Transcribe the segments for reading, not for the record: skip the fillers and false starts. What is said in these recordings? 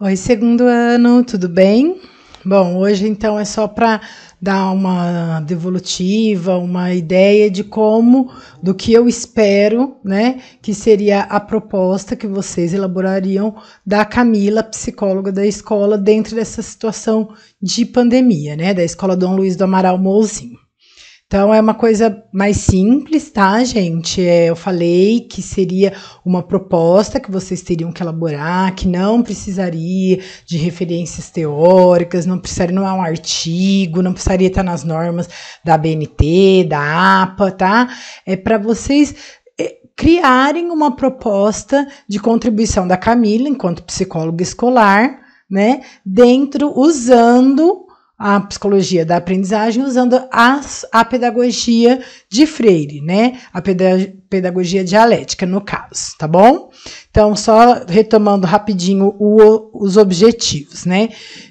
Oi, segundo ano, tudo bem? Bom, hoje então é só para dar uma devolutiva, uma ideia de como, do que eu espero, né, que seria a proposta que vocês elaborariam da Camila, psicóloga da escola, dentro dessa situação de pandemia, né, da Escola Dom Luiz do Amaral Mouzinho. Então, é uma coisa mais simples, tá, gente? Eu falei que seria uma proposta que vocês teriam que elaborar, que não precisaria de referências teóricas, não precisaria, não é um artigo, não precisaria estar nas normas da ABNT, da APA, tá? É para vocês criarem uma proposta de contribuição da Camila, enquanto psicóloga escolar, né? Usando a psicologia da aprendizagem, usando a pedagogia de Freire, né? A pedagogia dialética, no caso, tá bom? Então, só retomando rapidinho os objetivos, né?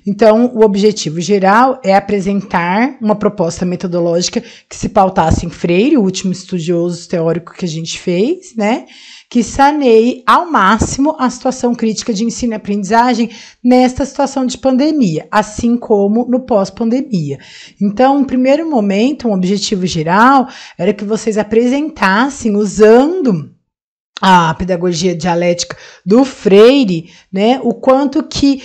Então, o objetivo geral é apresentar uma proposta metodológica que se pautasse em Freire, o último estudioso teórico que a gente fez, né? Que saneie ao máximo a situação crítica de ensino e aprendizagem nesta situação de pandemia, assim como no pós-pandemia. Então, no primeiro momento, um objetivo geral era que vocês apresentassem, usando a pedagogia dialética do Freire, né, o quanto que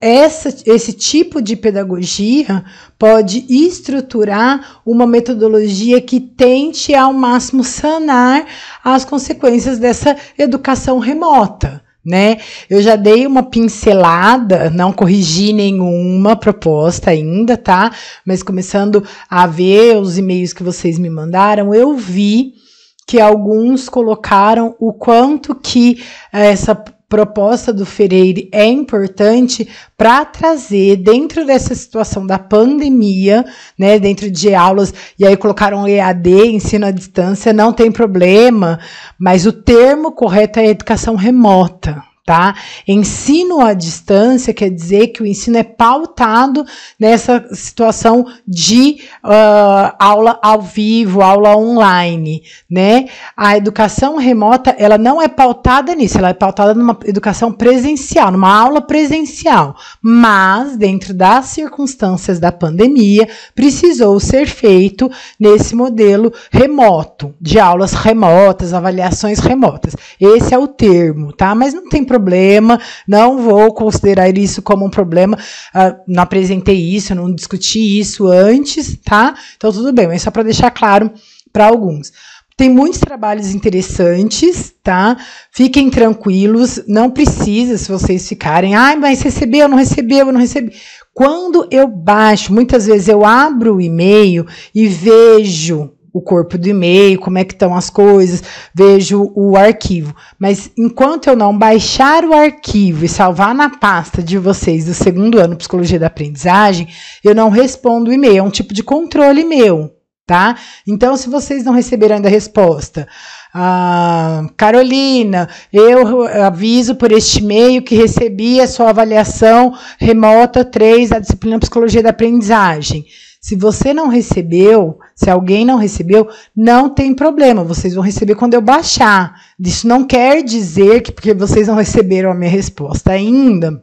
esse tipo de pedagogia pode estruturar uma metodologia que tente ao máximo sanar as consequências dessa educação remota, né? Eu já dei uma pincelada, não corrigi nenhuma proposta ainda, tá? Mas começando a ver os e-mails que vocês me mandaram, eu vi que alguns colocaram o quanto que essa proposta do Freire é importante para trazer dentro dessa situação da pandemia, né, dentro de aulas, e aí colocaram EAD, ensino à distância, não tem problema, mas o termo correto é educação remota, tá? Ensino à distância quer dizer que o ensino é pautado nessa situação de aula ao vivo, aula online, né? A educação remota, ela não é pautada nisso, ela é pautada numa educação presencial, numa aula presencial, mas dentro das circunstâncias da pandemia, precisou ser feito nesse modelo remoto, de aulas remotas, avaliações remotas. Esse é o termo, tá? Mas não tem problema, não vou considerar isso como um problema, não apresentei isso, não discuti isso antes, tá? Então tudo bem, mas só para deixar claro para alguns. Tem muitos trabalhos interessantes, tá? Fiquem tranquilos, não precisa, se vocês ficarem, mas recebeu, não recebeu, não recebi. Quando eu baixo, muitas vezes eu abro o e-mail e vejo o corpo do e-mail, como é que estão as coisas, vejo o arquivo. Mas enquanto eu não baixar o arquivo e salvar na pasta de vocês do segundo ano Psicologia da Aprendizagem, eu não respondo o e-mail, é um tipo de controle meu, tá? Então, se vocês não receberam ainda a resposta, Carolina, eu aviso por este e-mail que recebi a sua avaliação remota 3 da disciplina Psicologia da Aprendizagem. Se você não recebeu, se alguém não recebeu, não tem problema, vocês vão receber quando eu baixar. Isso não quer dizer que porque vocês não receberam a minha resposta ainda,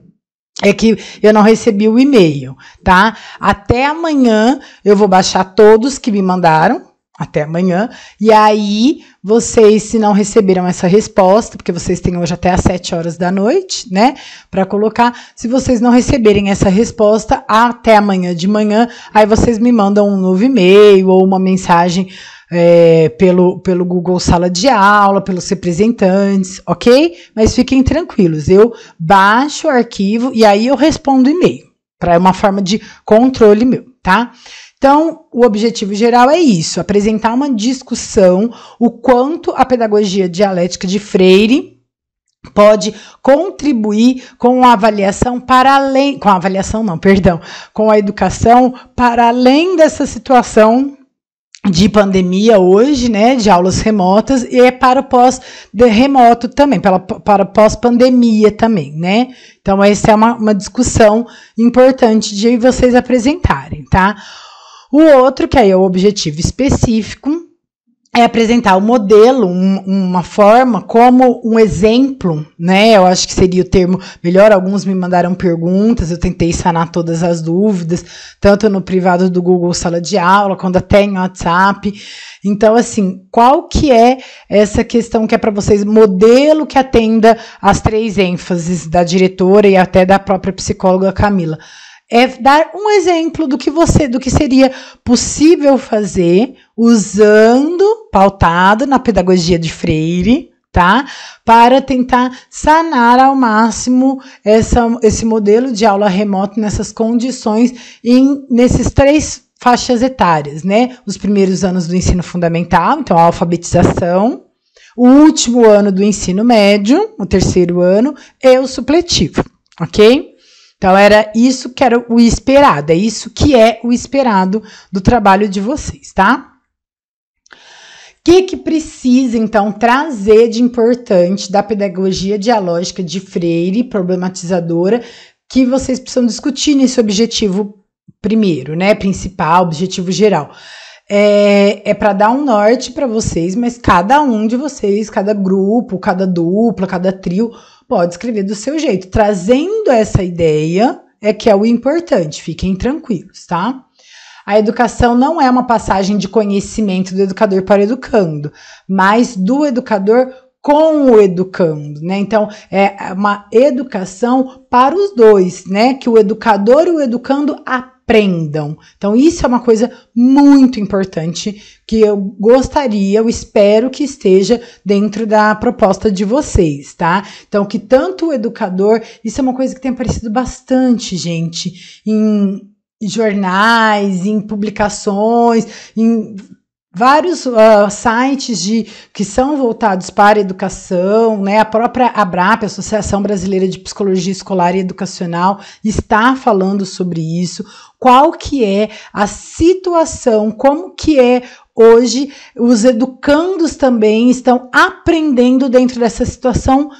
é que eu não recebi o e-mail, tá? Até amanhã eu vou baixar todos que me mandaram, até amanhã, e aí vocês, se não receberam essa resposta, porque vocês têm hoje até às 7 horas da noite, né, para colocar, se vocês não receberem essa resposta até amanhã de manhã, aí vocês me mandam um novo e-mail ou uma mensagem pelo Google Sala de Aula, pelos representantes, ok? Mas fiquem tranquilos, eu baixo o arquivo e aí eu respondo o e-mail, para uma forma de controle meu, tá? Então, o objetivo geral é isso, apresentar uma discussão, o quanto a pedagogia dialética de Freire pode contribuir com a avaliação para além, com a educação para além dessa situação de pandemia hoje, né, de aulas remotas, e é para o pós-remoto também, para pós-pandemia também, né? Então, essa é uma discussão importante de vocês apresentarem, tá? O outro, que aí é o objetivo específico, é apresentar o modelo, uma forma, como um exemplo, né? Eu acho que seria o termo melhor. Alguns me mandaram perguntas, eu tentei sanar todas as dúvidas, tanto no privado do Google Sala de Aula, quanto até em WhatsApp. Então, assim, qual que é essa questão que é para vocês? Modelo que atenda às 3 ênfases da diretora e até da própria psicóloga Camila. É dar um exemplo do que seria possível fazer usando, pautado na pedagogia de Freire, para tentar sanar ao máximo esse modelo de aula remota nessas condições, nesses 3 faixas etárias, né? Os primeiros anos do ensino fundamental, então a alfabetização, o último ano do ensino médio, o 3º ano, e o supletivo, ok? Então, era isso que era o esperado, é isso que é o esperado do trabalho de vocês, tá? O que precisa, então, trazer de importante da pedagogia dialógica de Freire, problematizadora, que vocês precisam discutir nesse objetivo primeiro, né? Principal, objetivo geral. É para dar um norte para vocês, mas cada um de vocês, cada grupo, cada dupla, cada trio, pode escrever do seu jeito. Trazendo essa ideia que é o importante, fiquem tranquilos, tá? A educação não é uma passagem de conhecimento do educador para o educando, mas do educador com o educando, né? Então, é uma educação para os dois, né? Que o educador e o educando aprendam. Então, isso é uma coisa muito importante que eu gostaria, eu espero que esteja dentro da proposta de vocês, tá? Então, que tanto o educador, isso é uma coisa que tem aparecido bastante, gente, em jornais, em publicações, em vários sites que são voltados para a educação, né? A própria ABRAP, Associação Brasileira de Psicologia Escolar e Educacional, está falando sobre isso. Qual que é a situação, como que é hoje, os educandos também estão aprendendo dentro dessa situação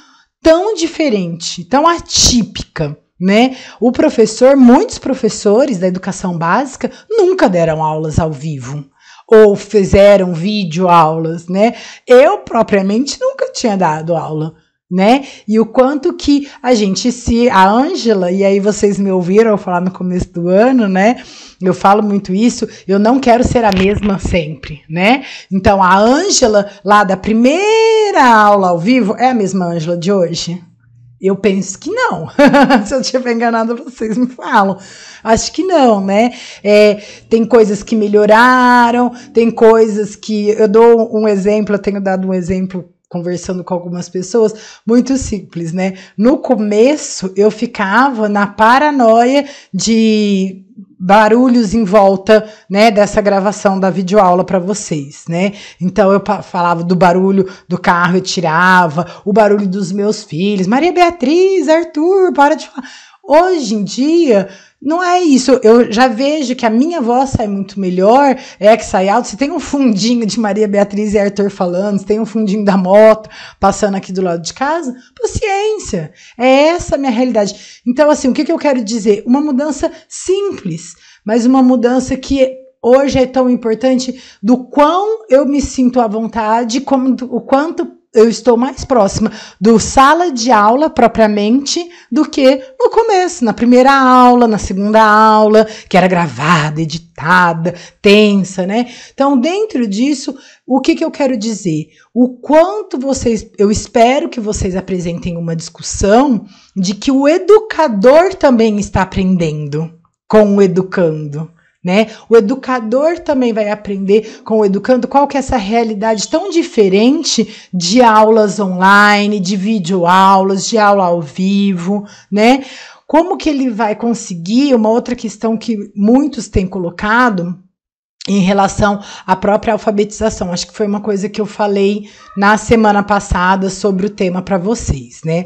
tão diferente, tão atípica, né? O professor, muitos professores da educação básica nunca deram aulas ao vivo, ou fizeram videoaulas, né? Eu, propriamente, nunca tinha dado aula, né? E o quanto que a Ângela, e aí vocês me ouviram eu falar no começo do ano, né? Eu falo muito isso, eu não quero ser a mesma sempre, né? Então, a Ângela, lá da primeira aula ao vivo, é a mesma Ângela de hoje? Eu penso que não. Se eu estiver enganada, vocês me falam. Acho que não, né? Tem coisas que melhoraram, tem coisas que... Eu dou um exemplo, eu tenho dado um exemplo conversando com algumas pessoas, muito simples, né? No começo, eu ficava na paranoia de barulhos em volta, né, dessa gravação da videoaula para vocês, né? Então eu falava do barulho do carro, eu tirava o barulho dos meus filhos, Maria Beatriz, Arthur, para de falar. Hoje em dia não é isso, eu já vejo que a minha voz sai muito melhor, que sai alto. Se tem um fundinho de Maria Beatriz e Arthur falando, se tem um fundinho da moto passando aqui do lado de casa, paciência, é essa a minha realidade. Então, assim, o que eu quero dizer? Uma mudança simples, mas uma mudança que hoje é tão importante, do quão eu me sinto à vontade, o quanto eu estou mais próxima do sala de aula propriamente do que no começo, na primeira aula, na segunda aula, que era gravada, editada, tensa, né? Então, dentro disso, o que eu quero dizer? O quanto eu espero que vocês apresentem uma discussão de que o educador também está aprendendo com o educando, né? O educador também vai aprender com o educando qual que é essa realidade tão diferente de aulas online, de videoaulas, de aula ao vivo, né? Como que ele vai conseguir, uma outra questão que muitos têm colocado em relação à própria alfabetização, acho que foi uma coisa que eu falei na semana passada sobre o tema para vocês, né?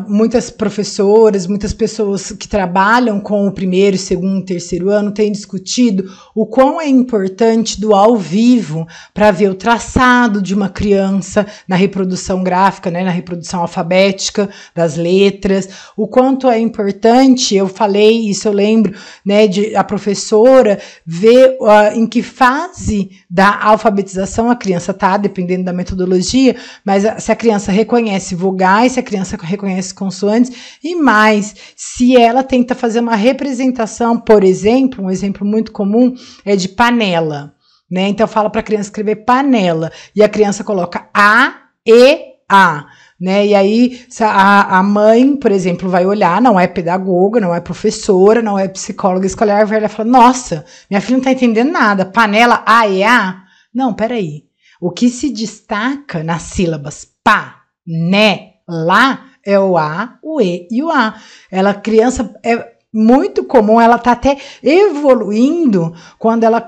Muitas professoras, muitas pessoas que trabalham com o primeiro, segundo, terceiro ano têm discutido o quão é importante do ao vivo para ver o traçado de uma criança na reprodução gráfica, né, na reprodução alfabética das letras, o quanto é importante, eu falei isso, eu lembro, né, de a professora ver em que fase da alfabetização a criança está, dependendo da metodologia, mas se a criança reconhece vogais, se a criança reconhece consoantes e mais, se ela tenta fazer uma representação, por exemplo, um exemplo muito comum é de panela, né? Então fala para a criança escrever panela e a criança coloca A, E, A, né? E aí a mãe, por exemplo, vai olhar, não é pedagoga, não é professora, não é psicóloga escolar, vai olhar e fala, nossa, minha filha não está entendendo nada, panela A, E, A? Não, peraí. O que se destaca nas sílabas pá, né, lá é o A, o E e o A. Ela, criança, é muito comum, ela tá até evoluindo quando ela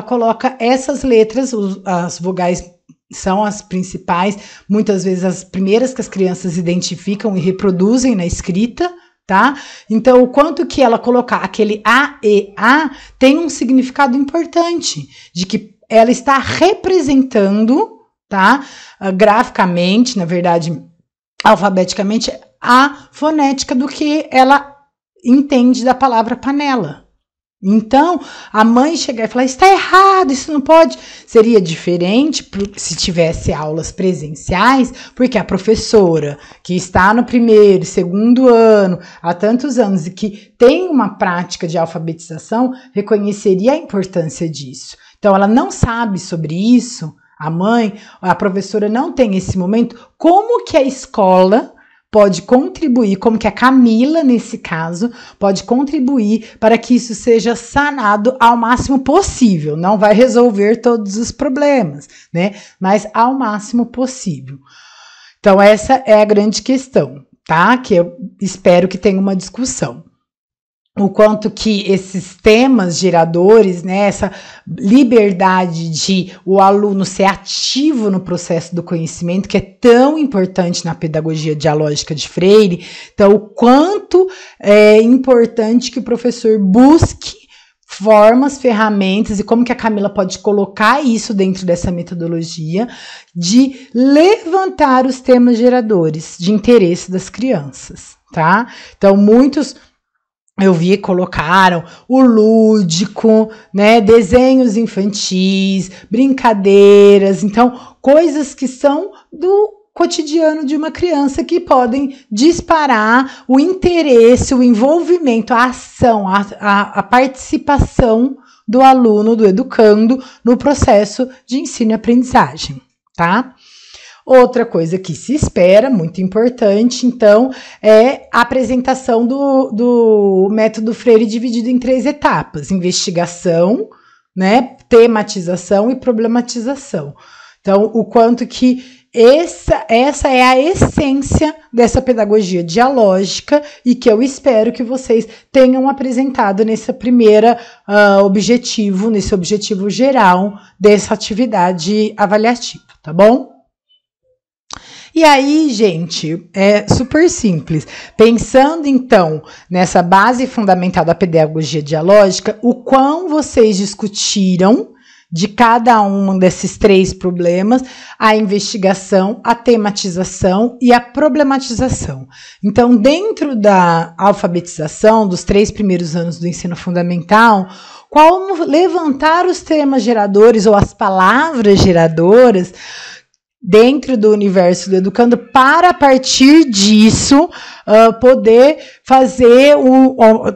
coloca essas letras, as vogais são as principais, muitas vezes as primeiras que as crianças identificam e reproduzem na escrita, tá? Então, o quanto que ela colocar aquele A, E, A tem um significado importante, de que ela está representando, tá? Graficamente, na verdade, alfabeticamente, a fonética do que ela entende da palavra panela. Então, a mãe chegar e falar, está errado, isso não pode. Seria diferente se tivesse aulas presenciais, porque a professora que está no primeiro, segundo ano, há tantos anos, e que tem uma prática de alfabetização, reconheceria a importância disso. Então, ela não sabe sobre isso, a mãe, a professora não tem esse momento, como que a escola pode contribuir, como que a Camila, nesse caso, pode contribuir para que isso seja sanado ao máximo possível. Não vai resolver todos os problemas, né? Mas ao máximo possível. Então, essa é a grande questão, tá? Que eu espero que tenha uma discussão. O quanto que esses temas geradores, né, essa liberdade de o aluno ser ativo no processo do conhecimento, que é tão importante na pedagogia dialógica de Freire, então o quanto é importante que o professor busque formas, ferramentas, e como que a Camila pode colocar isso dentro dessa metodologia de levantar os temas geradores de interesse das crianças, tá? Então, muitos... eu vi, colocaram o lúdico, né, desenhos infantis, brincadeiras, então, coisas que são do cotidiano de uma criança que podem disparar o interesse, o envolvimento, a ação, a participação do aluno, do educando, no processo de ensino e aprendizagem, tá? Outra coisa que se espera, muito importante, então, é a apresentação do método Freire dividido em 3 etapas: investigação, né, tematização e problematização. Então, o quanto que essa é a essência dessa pedagogia dialógica e que eu espero que vocês tenham apresentado nesse objetivo geral dessa atividade avaliativa, tá bom? E aí, gente, é super simples. Pensando, então, nessa base fundamental da pedagogia dialógica, o quão vocês discutiram de cada um desses 3 problemas, a investigação, a tematização e a problematização. Então, dentro da alfabetização, dos 3 primeiros anos do ensino fundamental, como levantar os temas geradores ou as palavras geradoras dentro do universo do educando, para a partir disso poder fazer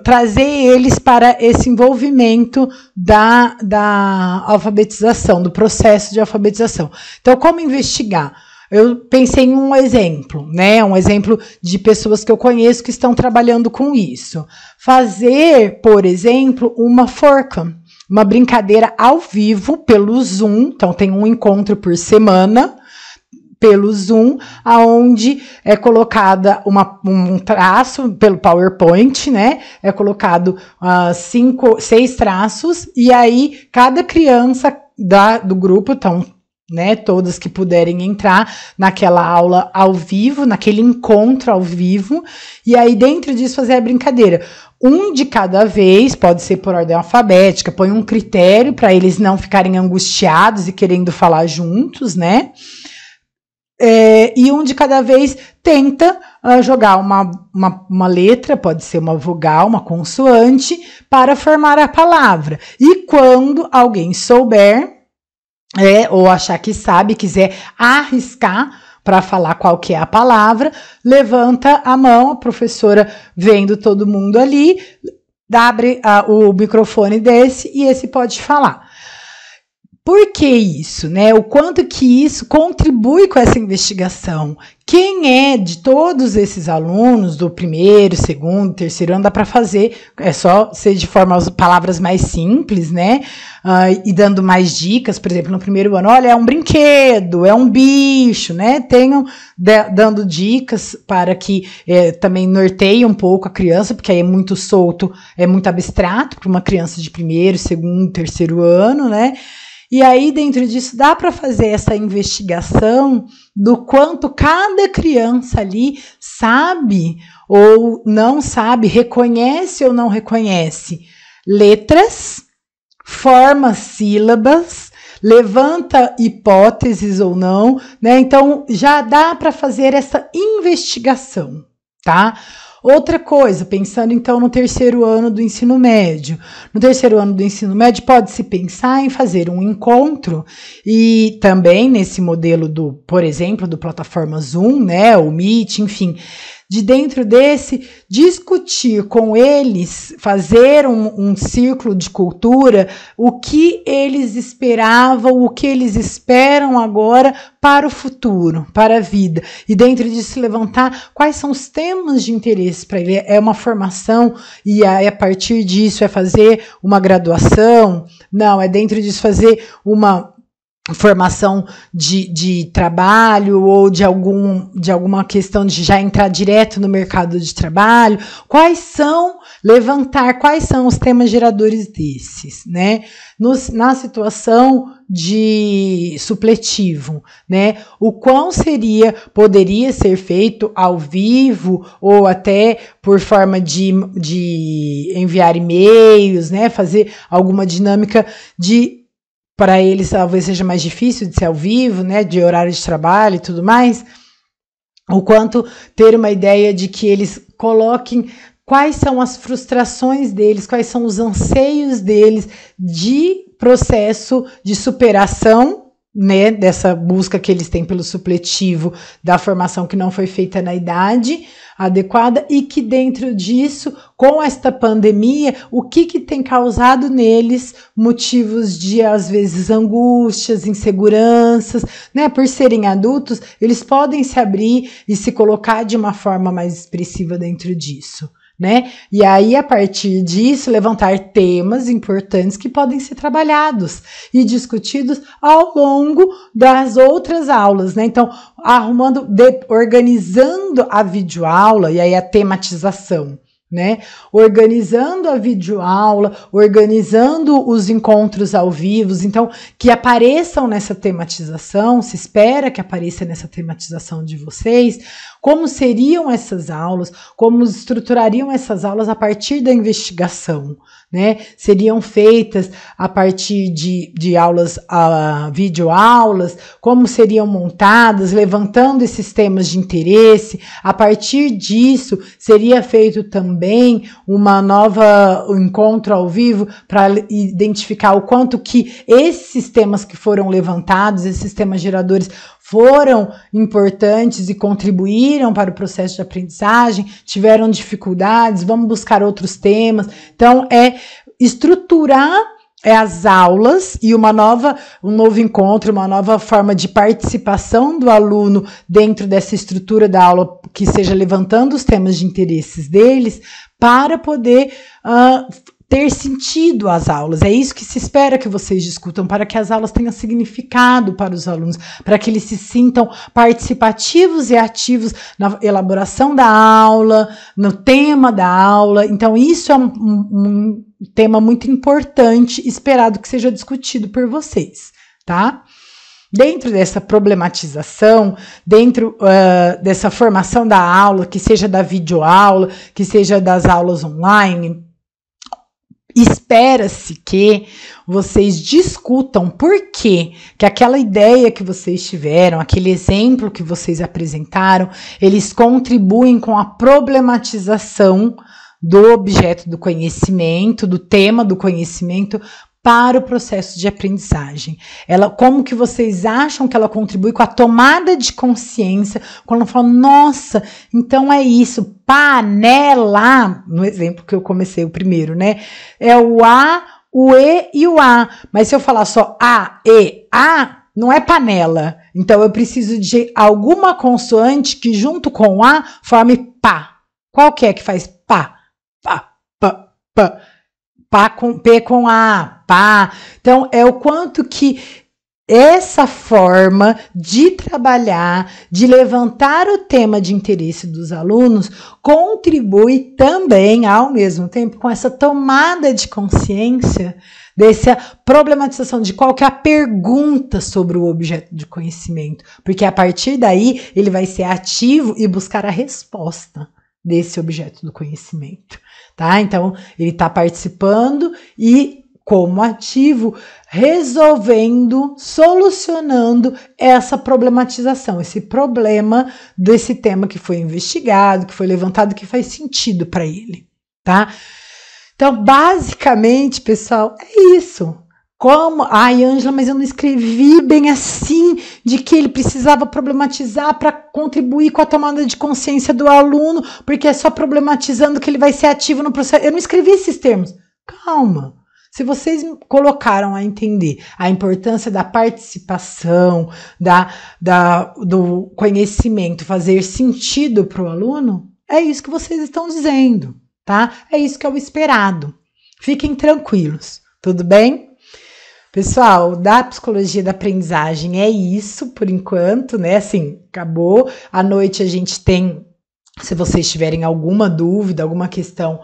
trazer eles para esse envolvimento da alfabetização, do processo de alfabetização. Então, como investigar? Eu pensei em um exemplo, né? Um exemplo de pessoas que eu conheço que estão trabalhando com isso. Fazer, por exemplo, uma forca, uma brincadeira ao vivo pelo Zoom. Então, tem um encontro por semana pelo Zoom, aonde é colocada um traço pelo PowerPoint, né? É colocado 6 traços, e aí cada criança do grupo, então né? Todas que puderem entrar naquela aula ao vivo, naquele encontro ao vivo, e aí dentro disso fazer a brincadeira. Um de cada vez, pode ser por ordem alfabética, põe um critério para eles não ficarem angustiados e querendo falar juntos, né? E um de cada vez tenta jogar uma letra, pode ser uma vogal, uma consoante, para formar a palavra. E quando alguém souber, ou achar que sabe, quiser arriscar para falar qual que é a palavra, levanta a mão, a professora vendo todo mundo ali, abre o microfone desse e esse pode falar. Por que isso, né? O quanto que isso contribui com essa investigação? Quem é de todos esses alunos do primeiro, segundo, terceiro ano, dá para fazer, é só ser de forma as palavras mais simples, né? E dando mais dicas, por exemplo, no primeiro ano, olha, é um brinquedo, é um bicho, né? Tenham dando dicas para que também norteie um pouco a criança, porque aí é muito solto, é muito abstrato para uma criança de primeiro, segundo, terceiro ano, né? E aí, dentro disso, dá para fazer essa investigação do quanto cada criança ali sabe ou não sabe, reconhece ou não reconhece letras, forma sílabas, levanta hipóteses ou não, né? Então, já dá para fazer essa investigação, tá? Outra coisa, pensando então no terceiro ano do ensino médio. No terceiro ano do ensino médio pode-se pensar em fazer um encontro e também nesse modelo por exemplo, do plataforma Zoom, né, o Meet, enfim, de dentro desse, discutir com eles, fazer um círculo de cultura, o que eles esperavam, o que eles esperam agora para o futuro, para a vida. E dentro disso levantar quais são os temas de interesse para ele. É uma formação e aí a partir disso é fazer uma graduação? Não, é dentro disso fazer uma formação de trabalho ou de alguma questão de já entrar direto no mercado de trabalho. Levantar quais são os temas geradores desses, né? Na situação de supletivo, né? O quão poderia ser feito ao vivo ou até por forma de enviar e-mails, né? Fazer alguma dinâmica para eles talvez seja mais difícil de ser ao vivo, né, de horário de trabalho e tudo mais, o quanto ter uma ideia de que eles coloquem quais são as frustrações deles, quais são os anseios deles de processo de superação, né, dessa busca que eles têm pelo supletivo da formação que não foi feita na idade adequada e que dentro disso, com esta pandemia, o que tem causado neles motivos de, às vezes, angústias, inseguranças, né, por serem adultos, eles podem se abrir e se colocar de uma forma mais expressiva dentro disso. Né? E aí, a partir disso, levantar temas importantes que podem ser trabalhados e discutidos ao longo das outras aulas, né? Então, organizando a videoaula, e aí a tematização, né? Organizando a videoaula, organizando os encontros ao vivo, então que apareçam nessa tematização, se espera que apareça nessa tematização de vocês, como seriam essas aulas, como estruturariam essas aulas a partir da investigação, né? Seriam feitas a partir de aulas, videoaulas, como seriam montadas, levantando esses temas de interesse. A partir disso, seria feito também um encontro ao vivo para identificar o quanto que esses temas que foram levantados, esses temas geradores, foram importantes e contribuíram para o processo de aprendizagem, tiveram dificuldades, vamos buscar outros temas. Então, estruturar as aulas e um novo encontro, uma nova forma de participação do aluno dentro dessa estrutura da aula, que seja levantando os temas de interesses deles, para poder ter sentido às aulas. É isso que se espera que vocês discutam, para que as aulas tenham significado para os alunos, para que eles se sintam participativos e ativos na elaboração da aula, no tema da aula. Então, isso é um tema muito importante, esperado que seja discutido por vocês, tá? dentro dessa problematização, dentro dessa formação da aula, que seja da videoaula, que seja das aulas online, espera-se que vocês discutam por que aquela ideia que vocês tiveram, aquele exemplo que vocês apresentaram, eles contribuem com a problematização do objeto do conhecimento, do tema do conhecimento, para o processo de aprendizagem. Como que vocês acham que ela contribui com a tomada de consciência, quando fala, nossa, então é isso, panela, no exemplo que eu comecei o primeiro, né? É o A, o E e o A. Mas se eu falar só A, E, A, não é panela. Então eu preciso de alguma consoante que junto com o A forme pá. Qual que é que faz pá? Pá, pá, pá. Pá com P com A, pá. Então, é o quanto que essa forma de trabalhar, de levantar o tema de interesse dos alunos, contribui também, ao mesmo tempo, com essa tomada de consciência, dessa problematização de qual que é a pergunta sobre o objeto de conhecimento. Porque a partir daí, ele vai ser ativo e buscar a resposta desse objeto do conhecimento. Tá? Então, ele está participando e, como ativo, resolvendo, solucionando essa problematização, esse problema desse tema que foi investigado, que foi levantado, que faz sentido para ele. Tá? Então, basicamente, pessoal, é isso. Ai, Ângela, mas eu não escrevi bem assim, de que ele precisava problematizar para contribuir com a tomada de consciência do aluno, porque é só problematizando que ele vai ser ativo no processo. Eu não escrevi esses termos. Calma. Se vocês colocaram a entender a importância da participação, do conhecimento fazer sentido para o aluno, é isso que vocês estão dizendo, tá? É isso que é o esperado. Fiquem tranquilos, tudo bem? Pessoal, da psicologia da aprendizagem é isso por enquanto, né? Assim, acabou. À noite a gente tem, se vocês tiverem alguma dúvida, alguma questão,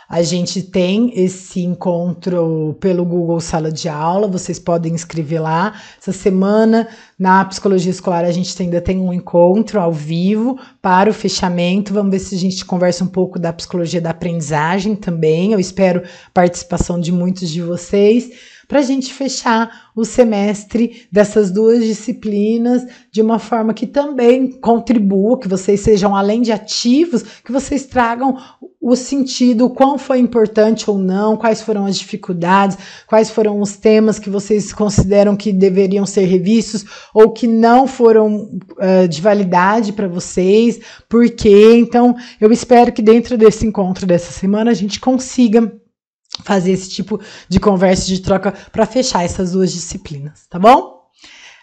a gente tem esse encontro pelo Google Sala de Aula, vocês podem inscrever lá. Essa semana, na psicologia escolar, a gente ainda tem um encontro ao vivo para o fechamento. Vamos ver se a gente conversa um pouco da psicologia da aprendizagem também. Eu espero a participação de muitos de vocês, para a gente fechar o semestre dessas duas disciplinas de uma forma que também contribua, que vocês sejam, além de ativos, que vocês tragam o sentido, o quão foi importante ou não, quais foram as dificuldades, quais foram os temas que vocês consideram que deveriam ser revistos ou que não foram de validade para vocês, por quê? Então, eu espero que dentro desse encontro dessa semana a gente consiga fazer esse tipo de conversa, de troca, para fechar essas duas disciplinas, tá bom?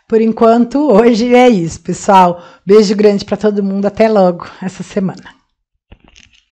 Por enquanto, hoje é isso, pessoal. Beijo grande para todo mundo, até logo essa semana.